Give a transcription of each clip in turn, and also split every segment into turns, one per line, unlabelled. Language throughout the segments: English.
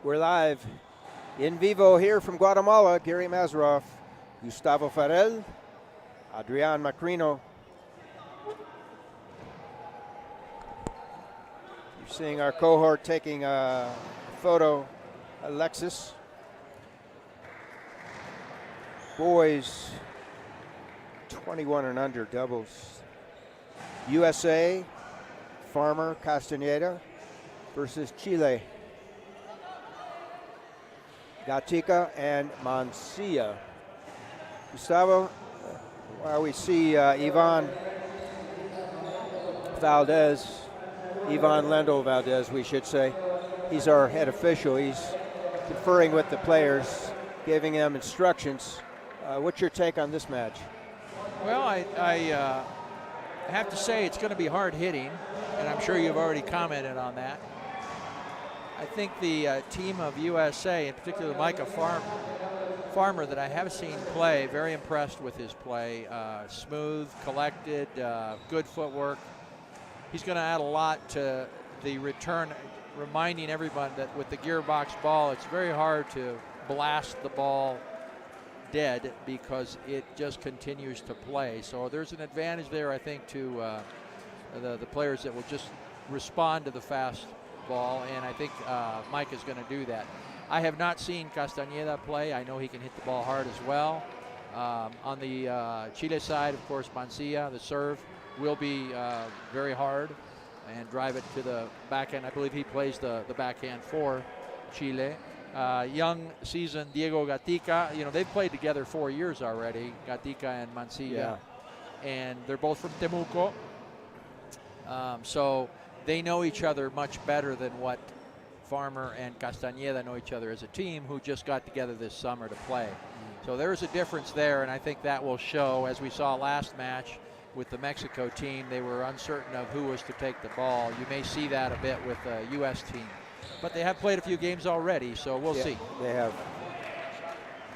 We're live in vivo here from Guatemala. Gary Mazeroff, Gustavo Farel, Adrian Macrino. You're seeing our cohort taking a photo. Alexis. Boys 21 and under doubles. USA, Farmer Castañeda versus Chile. Gatica and Mancia. Gustavo, while we see Ivan Lendl Valdez, we should say. He's our head official. He's conferring with the players, giving them instructions. What's your take on this match?
Well, I have to say it's going to be hard hitting, and I'm sure you've already commented on that. I think the team of USA, in particular Micah Farmer, that I have seen play, very impressed with his play. Smooth, collected, good footwork. He's going to add a lot to the return, reminding everyone that with the gearbox ball, it's very hard to blast the ball dead because it just continues to play. So there's an advantage there, I think, to the players that will just respond to the fast ball, and I think Mike is going to do that. I have not seen Castañeda play. I know he can hit the ball hard as well. On the Chile side, of course, Mancia, the serve, will be very hard and drive it to the backhand. I believe he plays the backhand for Chile. Young, seasoned Diego Gatica. You know, they've played together 4 years already, Gatica and Mancia. Yeah. And they're both from Temuco. So they know each other much better than what Farmer and Castañeda know each other as a team who just got together this summer to play. So there's a difference there, and I think that will show, as we saw last match with the Mexico team. They were uncertain of who was to take the ball. You may see that a bit with the U.S. team. But they have played a few games already, so we'll see.
They have.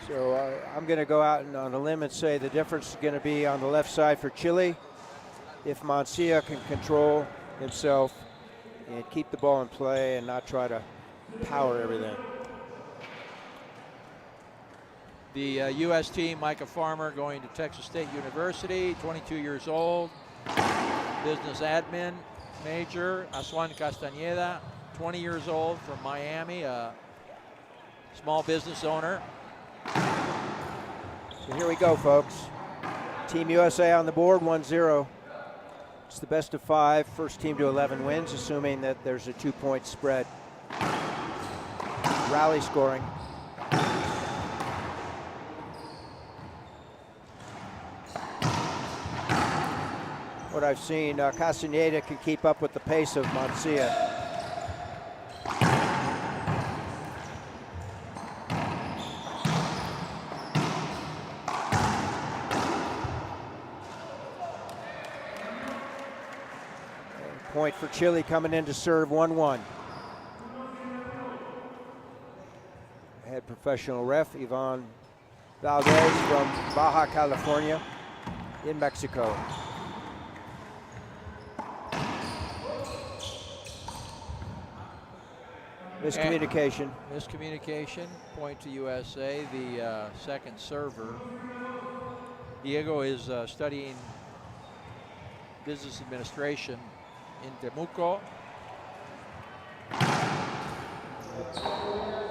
So I'm going to go out and on a limb and say the difference is going to be on the left side for Chile. If Mancia can control himself and keep the ball in play and not try to power everything.
The U.S. team, Micah Farmer, going to Texas State University, 22 years old, business admin major. Aswan Castañeda, 20 years old, from Miami, a small business owner.
So here we go, folks. Team USA on the board, 1-0. It's the best of 5, first team to 11 wins, assuming that there's a 2-point spread. Rally scoring. What I've seen, Castañeda can keep up with the pace of Mancia. Point for Chile coming in to serve 1-1. Head professional ref, Ivan Valdez from Baja California in Mexico.
Miscommunication, point to USA, the second server. Diego is studying business administration in Temuco.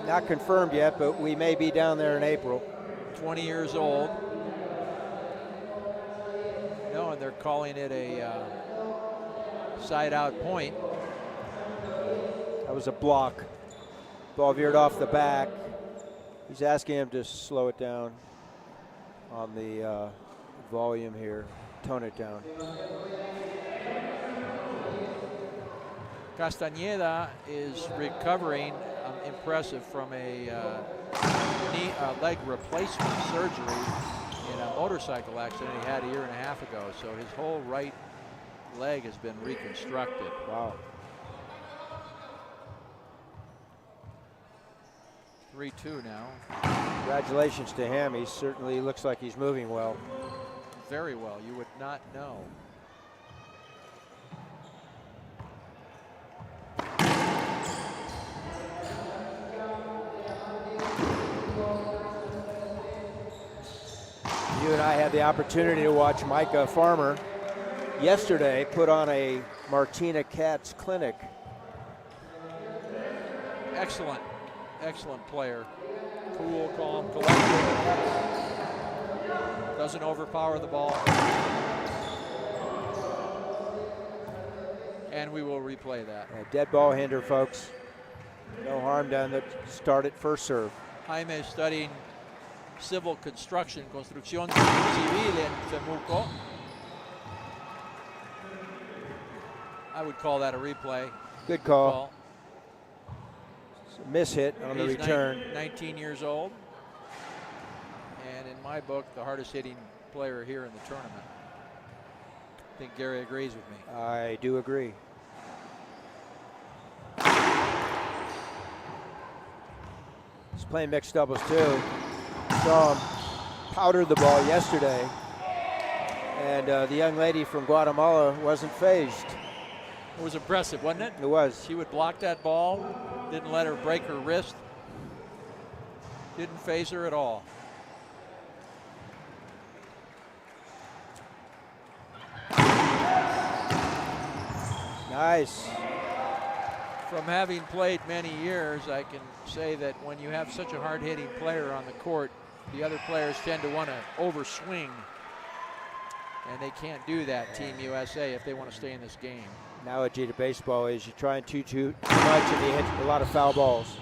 Not confirmed yet, but we may be down there in April.
20 years old. No, and they're calling it a side out point.
That was a block. Ball veered off the back. He's asking him to slow it down on the volume here, tone it down.
Castañeda is recovering, impressive, from a leg replacement surgery in a motorcycle accident he had a year and a half ago. So his whole right leg has been reconstructed.
Wow.
3-2 now.
Congratulations to him. He certainly looks like he's moving well.
Very well. You would not know.
You and I had the opportunity to watch Micah Farmer yesterday put on a Martina Katz clinic.
Excellent, excellent player. Cool, calm, collected. Doesn't overpower the ball. And we will replay that.
A dead ball hinder, folks. No harm done. That start at first serve.
Jaime is studying civil construction, construcción civil en Temuco. I would call that a replay.
Good call. Miss hit on the return.
19 years old. And in my book, the hardest hitting player here in the tournament. I think Gary agrees with me.
I do agree. He's playing mixed doubles too. Saw him powder the ball yesterday. And the young lady from Guatemala wasn't phased.
It was impressive, wasn't it?
It was.
She would block that ball, didn't let her break her wrist, didn't phase her at all.
Nice.
From having played many years, I can say that when you have such a hard-hitting player on the court, the other players tend to want to overswing, and they can't do that, Team USA, if they want to stay in this game.
Analogy to baseball is you try and too much and you hit a lot of foul balls.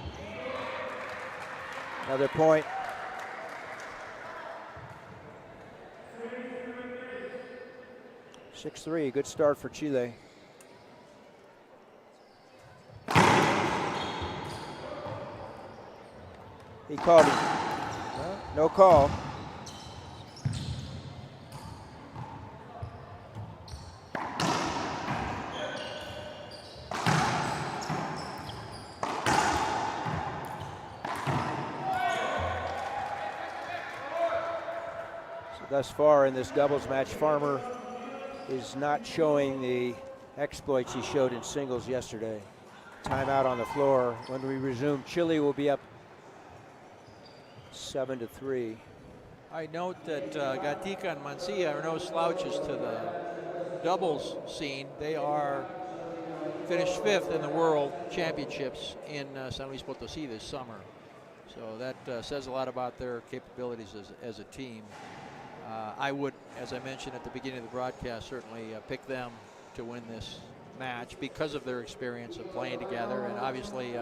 Another point. (6-3), good start for Chile. He called it. No call. Thus far in this doubles match, Farmer is not showing the exploits he showed in singles yesterday. Timeout on the floor. When we resume, Chile will be up 7-3.
I note that Gatica and Mancia are no slouches to the doubles scene. They are finished 5th in the World Championships in San Luis Potosí this summer. So that says a lot about their capabilities as a team. I would, as I mentioned at the beginning of the broadcast, certainly pick them to win this match because of their experience of playing together and obviously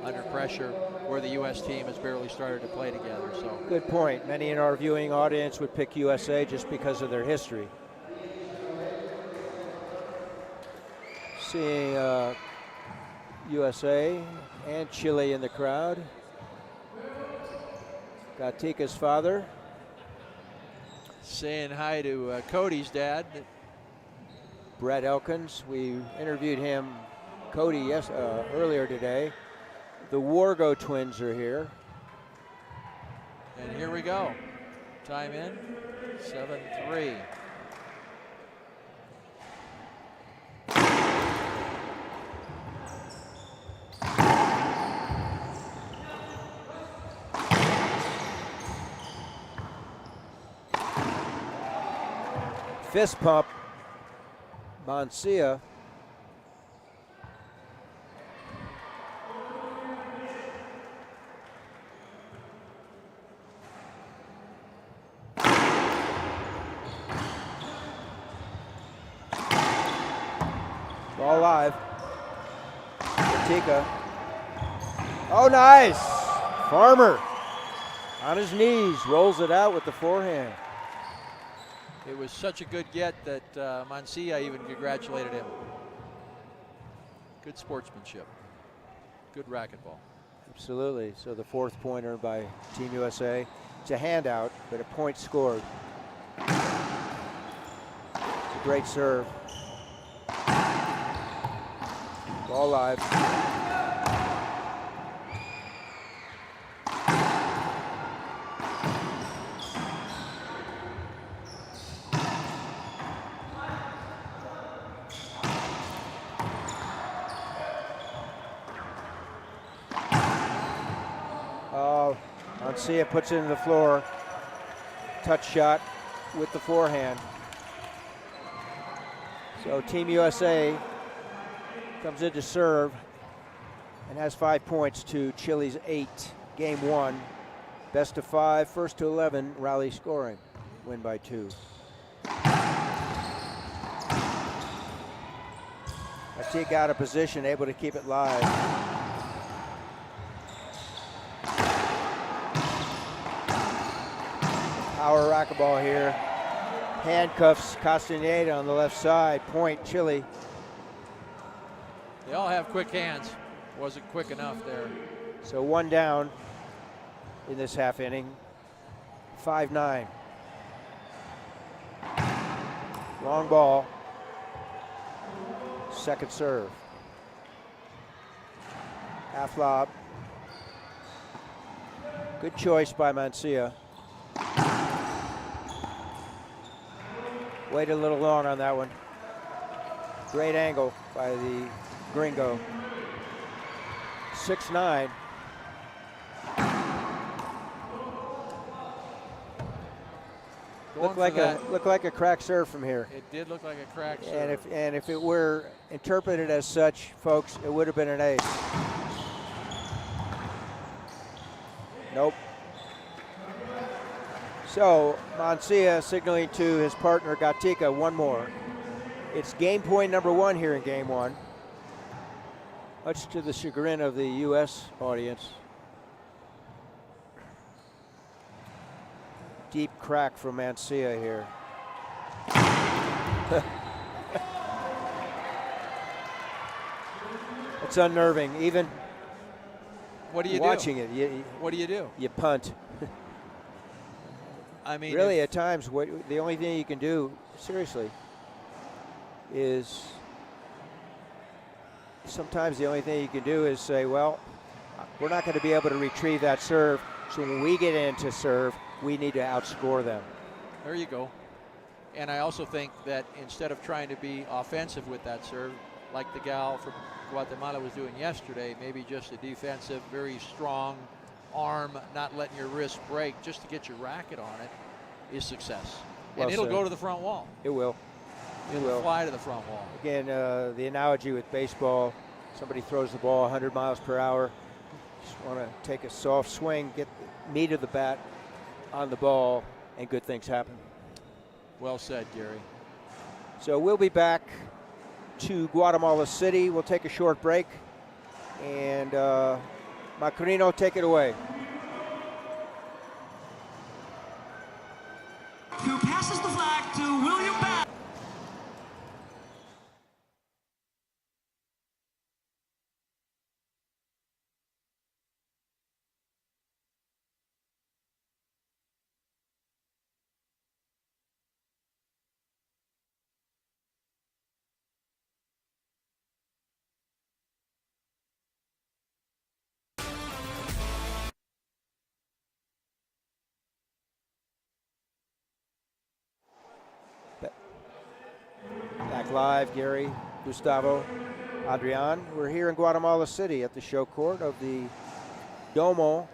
under pressure where the U.S. team has barely started to play together. So
good point. Many in our viewing audience would pick USA just because of their history. Seeing USA and Chile in the crowd. Gatica's father.
Saying hi to Cody's dad.
Brett Elkins. We interviewed him, Cody, earlier today. The Wargo twins are here.
And here we go. Time in, 7-3.
Fist pump, Mancia. Ball live. Gatica. Oh, nice. Farmer on his knees, rolls it out with the forehand.
It was such a good get that Mancia even congratulated him. Good sportsmanship. Good racquetball.
Absolutely. So the 4th point earned by Team USA. It's a handout, but a point scored. It's a great serve. Ball live. Mancia puts it in the floor. Touch shot. with the forehand. So Team USA comes in to serve and has 5 points to Chile's 8. Game 1, best of 5, first to 11, rally scoring, win by 2. Garcia out of position, able to keep it live. Power racquetball here. Handcuffs Castaneda on the left side. Point Chile.
They all have quick hands. Wasn't quick enough there.
So 1 down in this half inning. 5-9. Long ball. Second serve. Half lob. Good choice by Mancia. Waited a little long on that one. Great angle by the gringo. 6-9. Looked like a crack serve from here.
It did look like a crack serve.
And if it were interpreted as such, folks, it would have been an ace. Nope. So Mancia signaling to his partner Gatica, 1 more. It's game point number 1 here in game 1. Much to the chagrin of the U.S. audience. Deep crack from Mancia here. It's unnerving. Even
what do you
watching
do?
it,
what do you do?
You punt.
I mean,
really, at times, the only thing you can do, seriously, is sometimes the only thing you can do is say, well, we're not going to be able to retrieve that serve, so when we get into serve, we need to outscore them.
There you go. And I also think that instead of trying to be offensive with that serve, like the gal from Guatemala was doing yesterday, maybe just a defensive, very strong arm, not letting your wrist break, just to get your racket on it, is success.
Well
and it'll
said.
go to the front wall.
It will.
It'll fly to the front wall.
Again, the analogy with baseball, somebody throws the ball 100 miles per hour, just want to take a soft swing, get the meat of the bat on the ball, and good things happen.
Well said, Gary.
So we'll be back to Guatemala City. We'll take a short break, and Macarino, take it away.
Who passes the flag to William Bass.
Back live, Gary, Gustavo, Adrian. We're here in Guatemala City at the show court of the Domo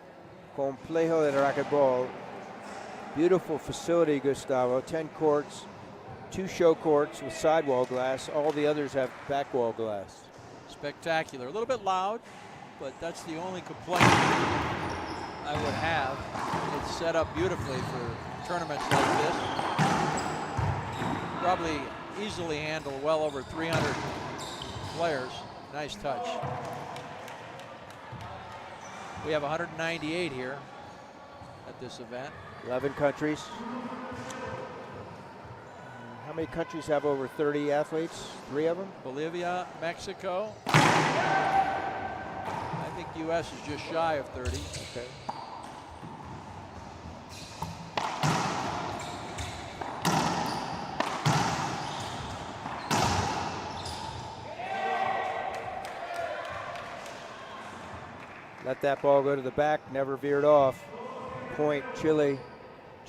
Complejo de Racquetball. Beautiful facility, Gustavo. 10 courts, 2 show courts with sidewall glass. All the others have back wall glass.
Spectacular. A little bit loud, but that's the only complaint I would have. It's set up beautifully for tournaments like this. Probably easily handle well over 300 players. Nice touch. We have 198 here at this event.
11 countries. How many countries have over 30 athletes? 3 of them?
Bolivia, Mexico. I think U.S. is just shy of 30.
Okay. Let that ball go to the back, never veered off. Point Chile,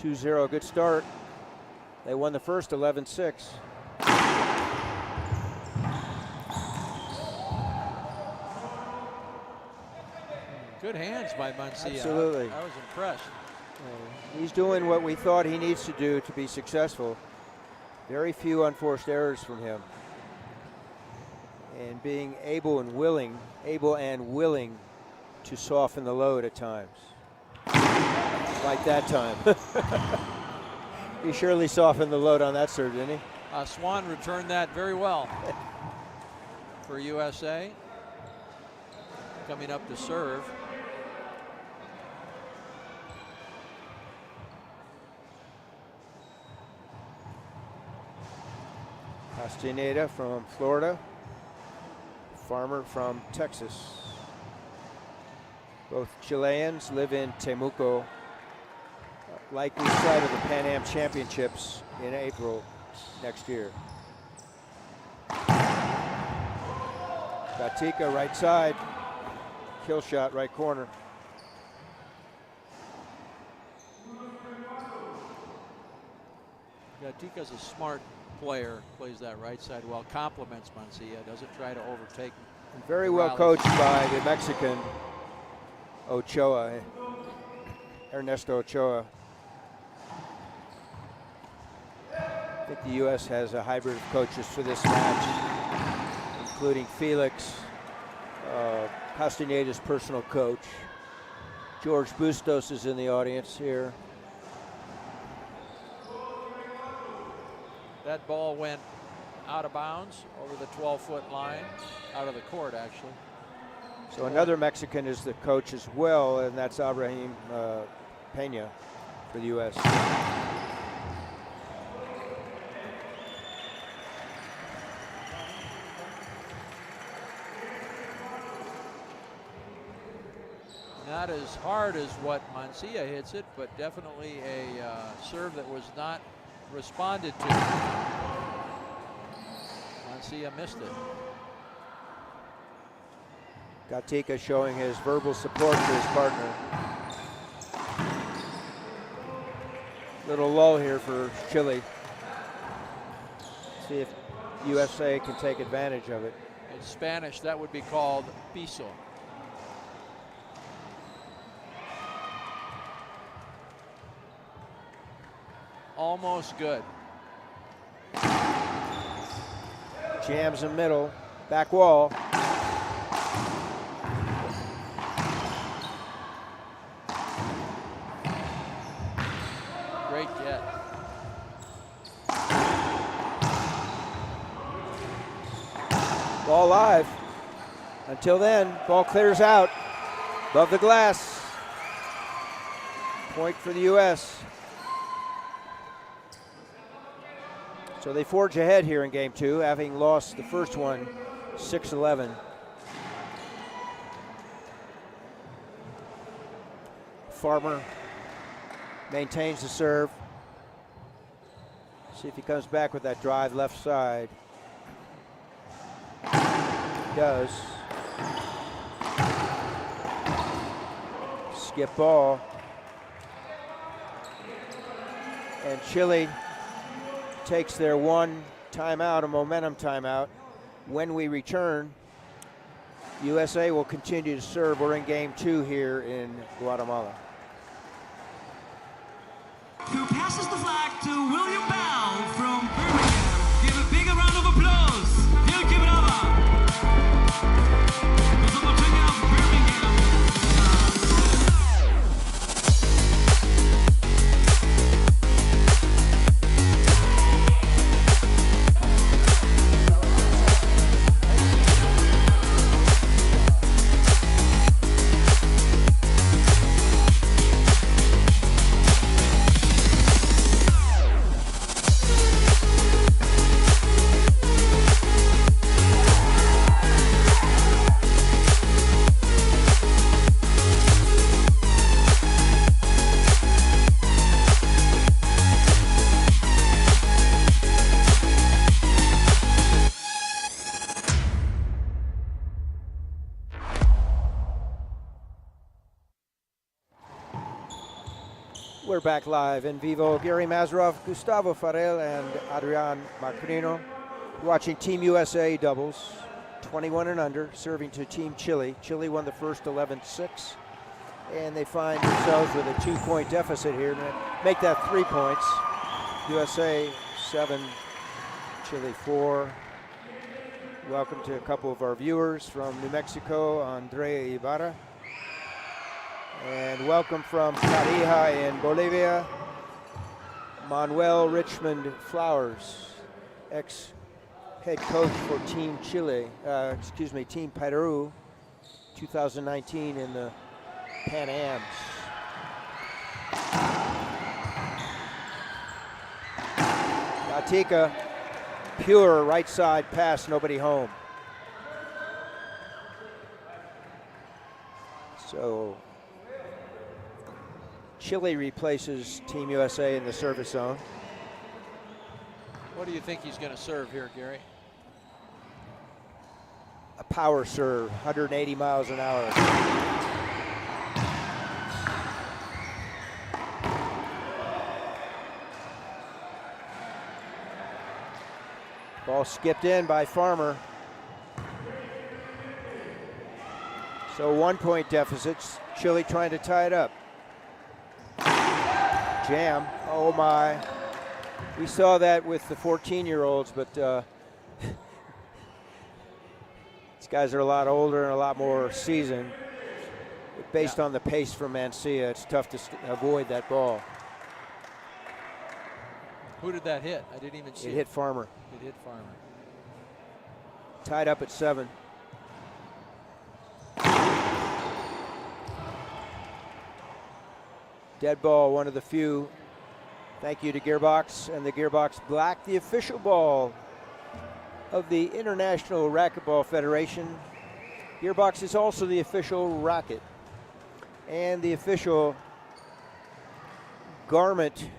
2-0, good start. They won the first 11-6.
Good hands by Mancia.
Absolutely.
I was impressed.
He's doing what we thought he needs to do to be successful. Very few unforced errors from him. And being able and willing to soften the load at times. Like that time. He surely softened the load on that serve, didn't he?
Swan returned that very well for USA. Coming up to serve.
Castaneda from Florida. Farmer from Texas. Both Chileans live in Temuco. Likely site of the Pan Am Championships in April next year. Gatica right side. Kill shot right corner.
Gatica's a smart player, plays that right side well, complements Mancia, doesn't try to overtake.
And very well coached by the Mexican Ochoa, Ernesto Ochoa. I think the U.S. has a hybrid of coaches for this match, including Felix, Castaneda's personal coach. George Bustos is in the audience here.
That ball went out of bounds over the 12-foot line, out of the court actually.
So another Mexican is the coach as well, and that's Abraham Pena for the U.S.
Not as hard as what Mancia hits it, but definitely a serve that was not responded to. Mancia missed it.
Gatica showing his verbal support to his partner. Little lull here for Chile. See if USA can take advantage of it.
In Spanish, that would be called piso. Almost good.
Jams in middle, back wall.
Great get.
Ball live. Until then, ball clears out above the glass. Point for the U.S. So they forge ahead here in game two, having lost the first one 6-11. Farmer maintains the serve. See if he comes back with that drive left side. He does. Skip ball. And Chile takes their one timeout, a momentum timeout. When we return, USA will continue to serve. We're in game two here in Guatemala.
Who passes the flag to William Bell from Birmingham. Give a big round of applause. He'll give it over. Nosotros llegamos a Birmingham.
We're back live in vivo. Gary Mazarov, Gustavo Farrell, and Adrian Macrino watching Team USA doubles, 21 and under, serving to Team Chile. Chile won the first 11-6 And they find themselves with a 2-point deficit here. Make that 3 points. USA 7, Chile 4. Welcome to a couple of our viewers from New Mexico, Andrea Ibarra. And welcome from Tarija in Bolivia, Manuel Richmond Flowers, ex-head coach for Team Team Peru, 2019 in the Pan Ams. Gatica, pure right side pass, nobody home. So Chile replaces Team USA in the service zone.
What do you think he's going to serve here, Gary?
A power serve, 180 miles an hour. Ball skipped in by Farmer. So 1-point deficits. Chile trying to tie it up. Jam, oh my. We saw that with the 14-year-olds, but these guys are a lot older and a lot more seasoned. But based on the pace from Mancia, it's tough to avoid that ball.
Who did that hit? I didn't even see it.
It hit Farmer.
It hit Farmer.
Tied up at 7. Dead ball, one of the few. Thank you to Gearbox and the Gearbox Black, the official ball of the International Racquetball Federation. Gearbox is also the official racket and the official garment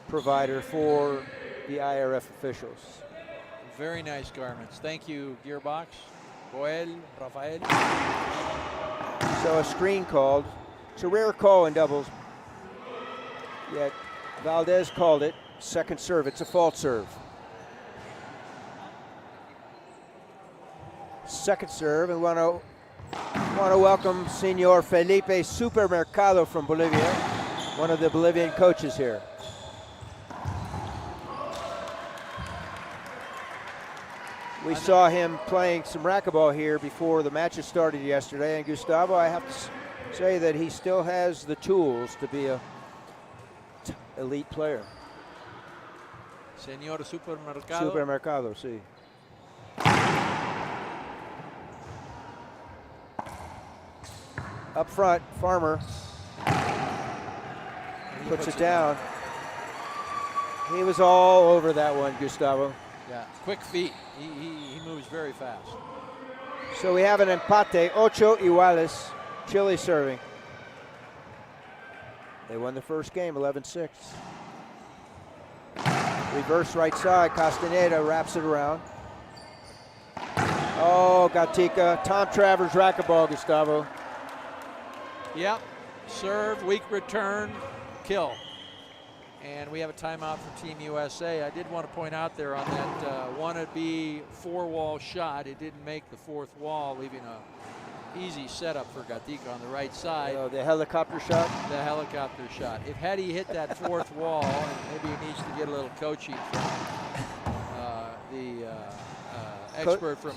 provider for the IRF officials.
Very nice garments. Thank you, Gearbox. Boel, Rafael.
So a screen called. It's a rare call in doubles. Yet Valdez called it. Second serve. It's a fault serve. Second serve, and we want to welcome Senor Felipe Supermercado from Bolivia, one of the Bolivian coaches here. We saw him playing some racquetball here before the matches started yesterday, and Gustavo, I have to say that he still has the tools to be a elite player.
Senor Supermercado.
Supermercado, sí. Up front, Farmer puts it down. He was all over that one, Gustavo.
Yeah, quick feet. He moves very fast.
So we have an empate, 8 iguales, Chile serving. They won the first game, 11-6. Reverse right side, Castaneda wraps it around. Oh, Gatica, Tom Travers racquetball, Gustavo.
Yep, serve, weak return, kill. And we have a timeout for Team USA. I did want to point out there on that wannabe 4-wall shot, it didn't make the 4th wall, leaving a easy setup for Gatica on the right side.
Oh, the helicopter shot?
The helicopter shot. If had he hit that 4th wall, and maybe he needs to get a little coaching from the expert from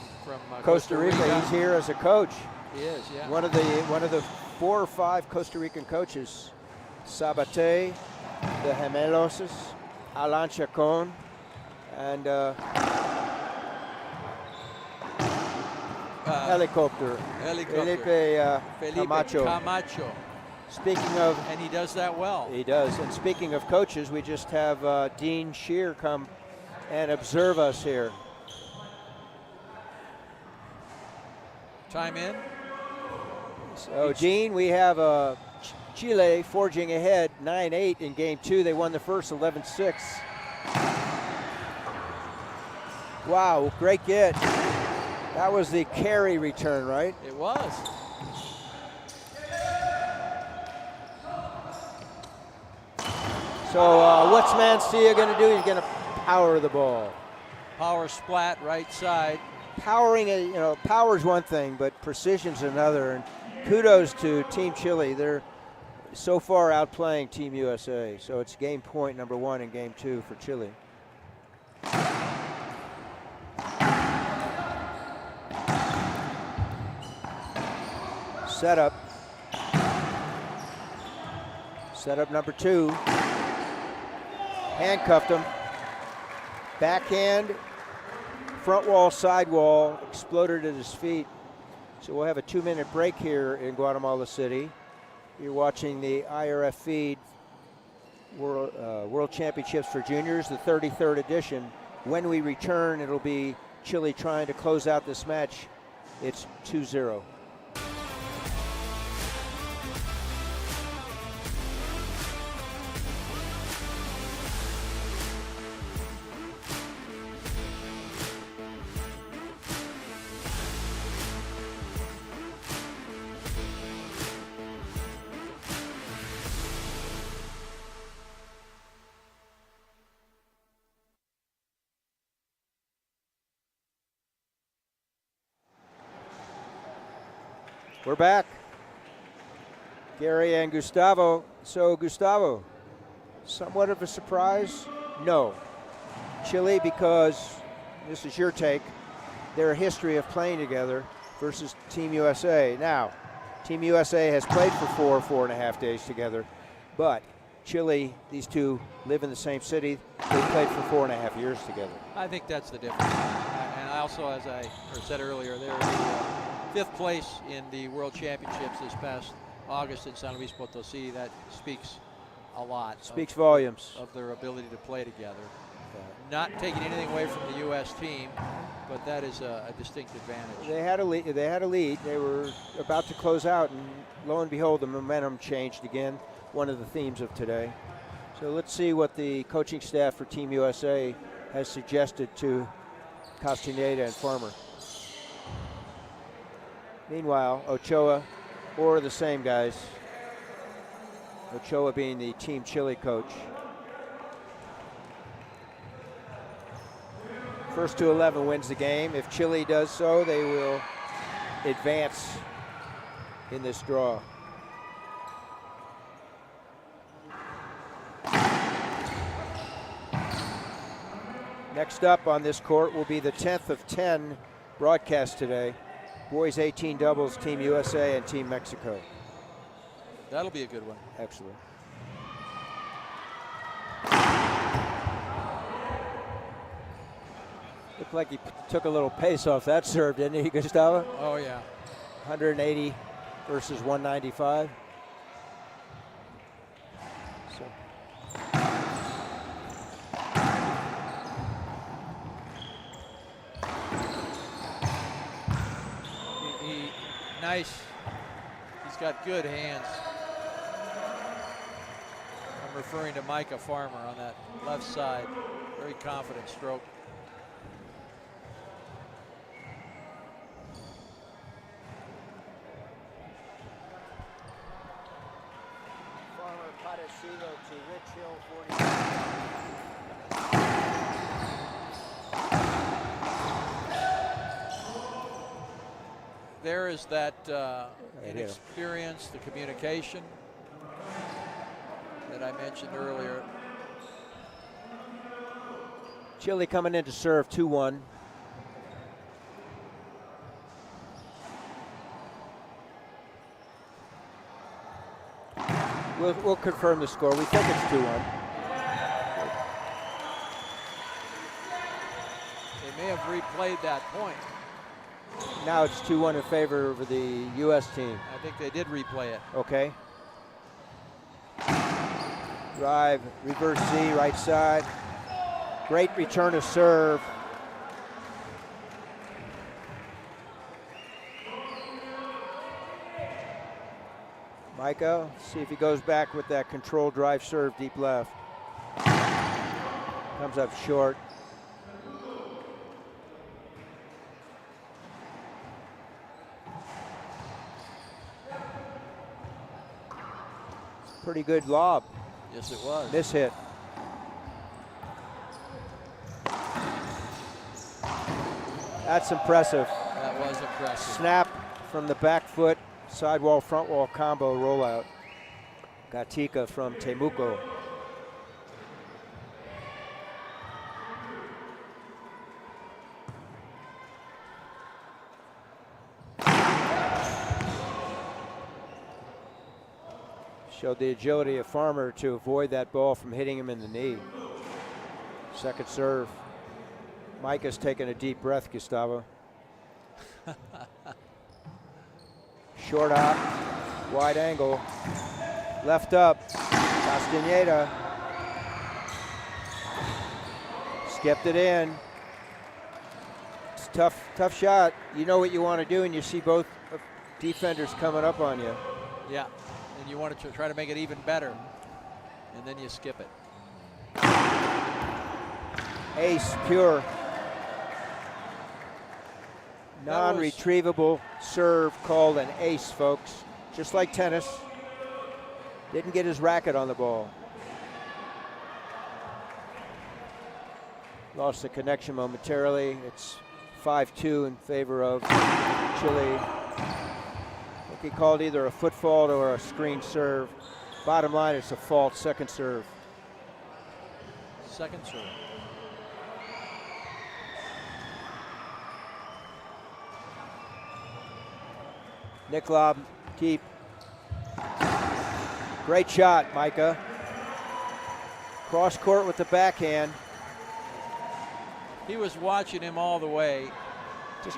Costa Rica. He's here as a coach.
He is, yeah.
One of the 4 or 5 Costa Rican coaches, Sabate, the Gemelos, Alan Chacon, and helicopter. Felipe
Camacho.
Speaking of,
and he does that well.
He does. And speaking of coaches, we just have Dean Shear come and observe us here.
Time in.
So, Dean, we have Chile forging ahead 9-8 in game 2. They won the first 11-6. Wow, great get. That was the carry return, right?
It was.
So what's Mancia going to do? He's going to power the ball.
Power splat right side.
Powering, power's one thing, but precision's another. And kudos to Team Chile. They're so far outplaying Team USA. So it's game point number 1 and game 2 for Chile. Setup. Setup number 2. Handcuffed him. Backhand, front wall, side wall, exploded at his feet. So we'll have a 2-minute break here in Guatemala City. You're watching the IRF feed World Championships for Juniors, the 33rd edition. When we return, it'll be Chile trying to close out this match. It's 2-0. We're back. Gary and Gustavo. So, Gustavo, somewhat of a surprise? No. Chile, because, this is your take, their history of playing together versus Team USA. Now, Team USA has played for 4.5 days together, but Chile, these two live in the same city. They played for 4.5 years together.
I think that's the difference. And also, as I said earlier, they're the 5th place in the World Championships this past August in San Luis Potosí. That speaks a lot.
Speaks volumes.
Of their ability to play together. Not taking anything away from the U.S. team, but that is a distinct advantage.
They had a lead. They were about to close out, and lo and behold, the momentum changed again. One of the themes of today. So let's see what the coaching staff for Team USA has suggested to Castaneda and Farmer. Meanwhile, Ochoa, or the same guys. Ochoa being the Team Chile coach. First to 11 wins the game. If Chile does so, they will advance in this draw. Next up on this court will be the 10th of 10 broadcast today. Boys 18 doubles, Team USA and Team Mexico.
That'll be a good one.
Excellent. Looked like he took a little pace off that serve, didn't he, Gustavo?
Oh, yeah.
180 versus 195. So.
Nice. He's got good hands. I'm referring to Micah Farmer on that left side. Very confident stroke.
Farmer Padecino to Rich Hill 40.
There is that inexperience, the communication that I mentioned earlier.
Chile coming in to serve 2-1. We'll confirm the score. We think it's 2-1.
They may have replayed that point.
Now it's 2-1 in favor of the U.S. team.
I think they did replay it.
Okay. Drive, reverse Z, right side. Great return of serve. Micah, see if he goes back with that control drive serve deep left. Comes up short. Pretty good lob.
Yes, it was.
This hit. That's impressive.
That was impressive.
Snap from the back foot, sidewall, front wall combo rollout. Gatica from Temuco. Showed the agility of Farmer to avoid that ball from hitting him in the knee. Second serve. Micah's taking a deep breath, Gustavo. Short hop, wide angle, left up, Castaneda. Skipped it in. It's a tough shot. You know what you want to do, and you see both defenders coming up on you.
Yeah, and you want to try to make it even better, and then you skip it.
Ace, pure. Non-retrievable serve called an ace, folks. Just like tennis. Didn't get his racket on the ball. Lost the connection momentarily. It's 5-2 in favor of Chile. I think he called either a foot fault or a screen serve. Bottom line, it's a fault, second serve.
Second serve.
Nick Lob, keep. Great shot, Micah. Cross court with the backhand.
He was watching him all the way. He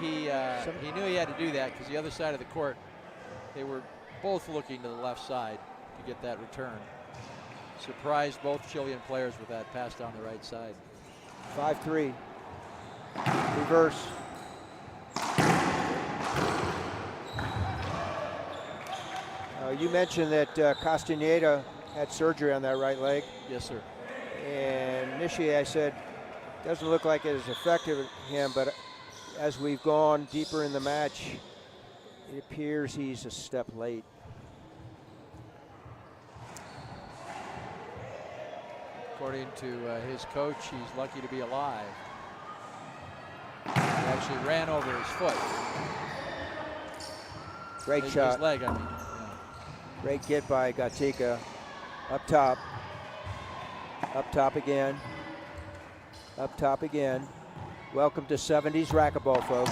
knew he had to do that because the other side of the court, they were both looking to the left side to get that return. Surprised both Chilean players with that pass down the right side.
5-3. Reverse. You mentioned that Castaneda had surgery on that right leg.
Yes, sir.
And initially I said, doesn't look like it has affected him, but as we've gone deeper in the match, it appears he's a step late.
According to his coach, he's lucky to be alive. He actually ran over his foot.
Great shot.
His leg, I mean. Yeah.
Great get by Gatica. Up top. Up top again. Up top again. Welcome to 70s racquetball, folks.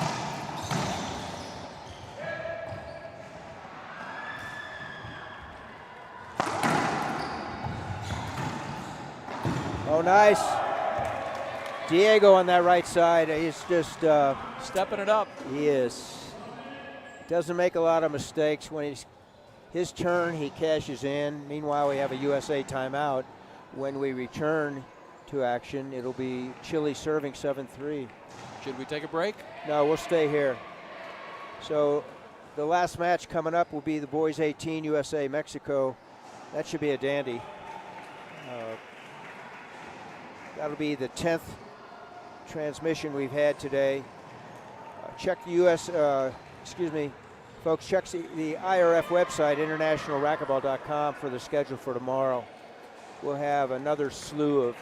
Oh, nice. Diego on that right side. He's just
stepping it up.
He is. Doesn't make a lot of mistakes. When he's his turn, he cashes in. Meanwhile, we have a USA timeout. When we return to action, it'll be Chile serving 7-3.
Should we take a break?
No, we'll stay here. So the last match coming up will be the boys 18, USA, Mexico. That should be a dandy. That'll be the 10th transmission we've had today. Check the folks, check the IRF website, internationalracquetball.com, for the schedule for tomorrow. We'll have another slew of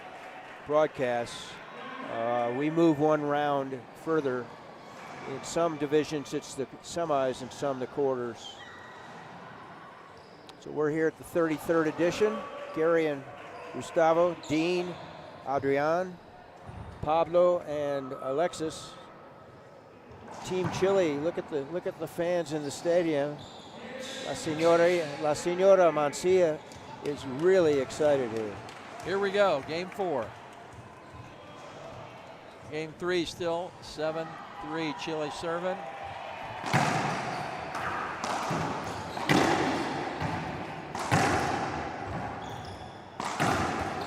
broadcasts. We move one round further. In some divisions, it's the semis, and some the quarters. So we're here at the 33rd edition. Gary and Gustavo, Dean, Adrian, Pablo, and Alexis. Team Chile, look at the fans in the stadium. La Señora Mancia is really excited here.
Here we go, game 4. Game 3 still 7-3, Chile serving.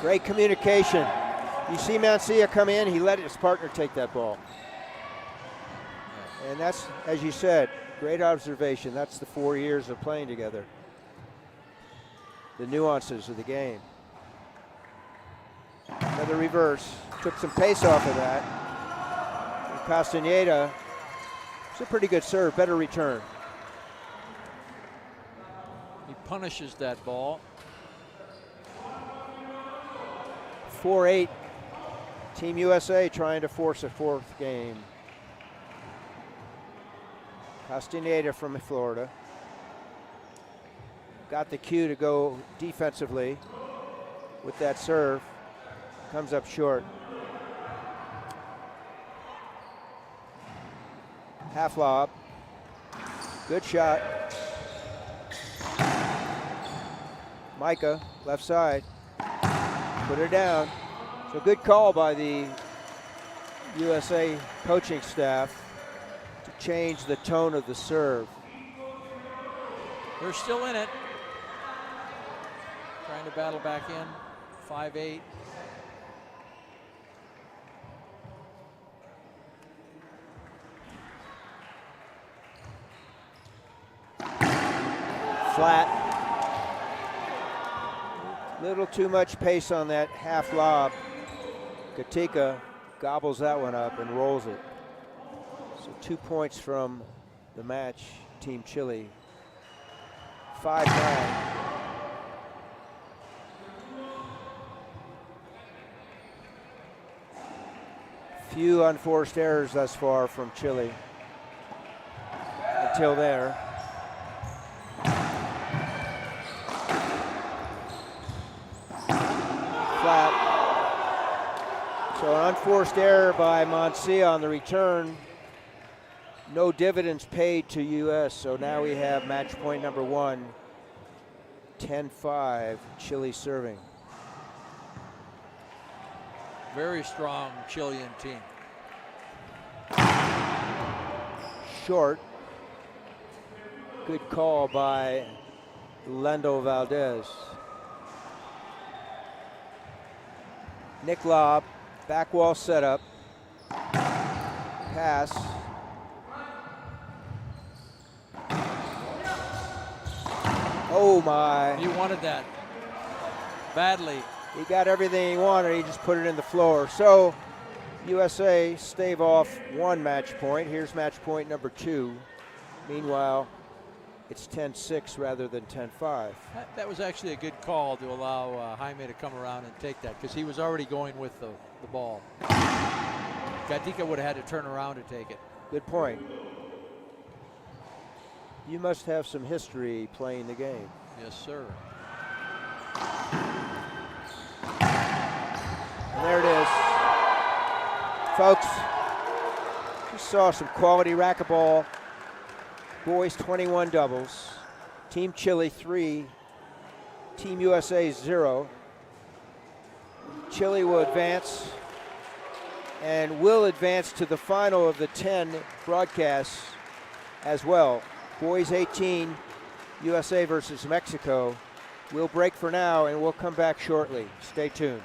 Great communication. You see Mancia come in, he let his partner take that ball. And that's, as you said, great observation. That's the 4 years of playing together. The nuances of the game. Another reverse. Took some pace off of that. And Castaneda, it's a pretty good serve, better return.
He punishes that ball.
4-8. Team USA trying to force a 4th game. Castaneda from Florida. got the cue to go defensively with that serve. Comes up short. Half lob. Good shot. Micah, left side. Put her down. So good call by the USA coaching staff to change the tone of the serve.
They're still in it. Trying to battle back in. 5-8.
Flat. Little too much pace on that half lob. Katika gobbles that one up and rolls it. So 2 points from the match, Team Chile. 5-9. Few unforced errors thus far from Chile. Until there. Flat. So an unforced error by Mancia on the return. No dividends paid to US, so now we have match point number 1. 10-5, Chile serving.
Very strong Chilean team.
Short. Good call by Lendo Valdez. Nick lob, back wall setup. Pass. Oh my.
He wanted that badly.
He got everything he wanted, he just put it in the floor. So USA stave off 1 match point. Here's match point number 2. Meanwhile, it's 10-6 rather than 10-5.
That was actually a good call to allow Jaime to come around and take that, because he was already going with the ball. Gatica would have had to turn around to take it.
Good point. You must have some history playing the game.
Yes, sir.
And there it is. Folks, you saw some quality racquetball. Boys 21 doubles. Team Chile 3, Team USA 0. Chile will advance and will advance to the final of the 10 broadcasts as well. Boys 18, USA versus Mexico. We'll break for now and we'll come back shortly. Stay tuned.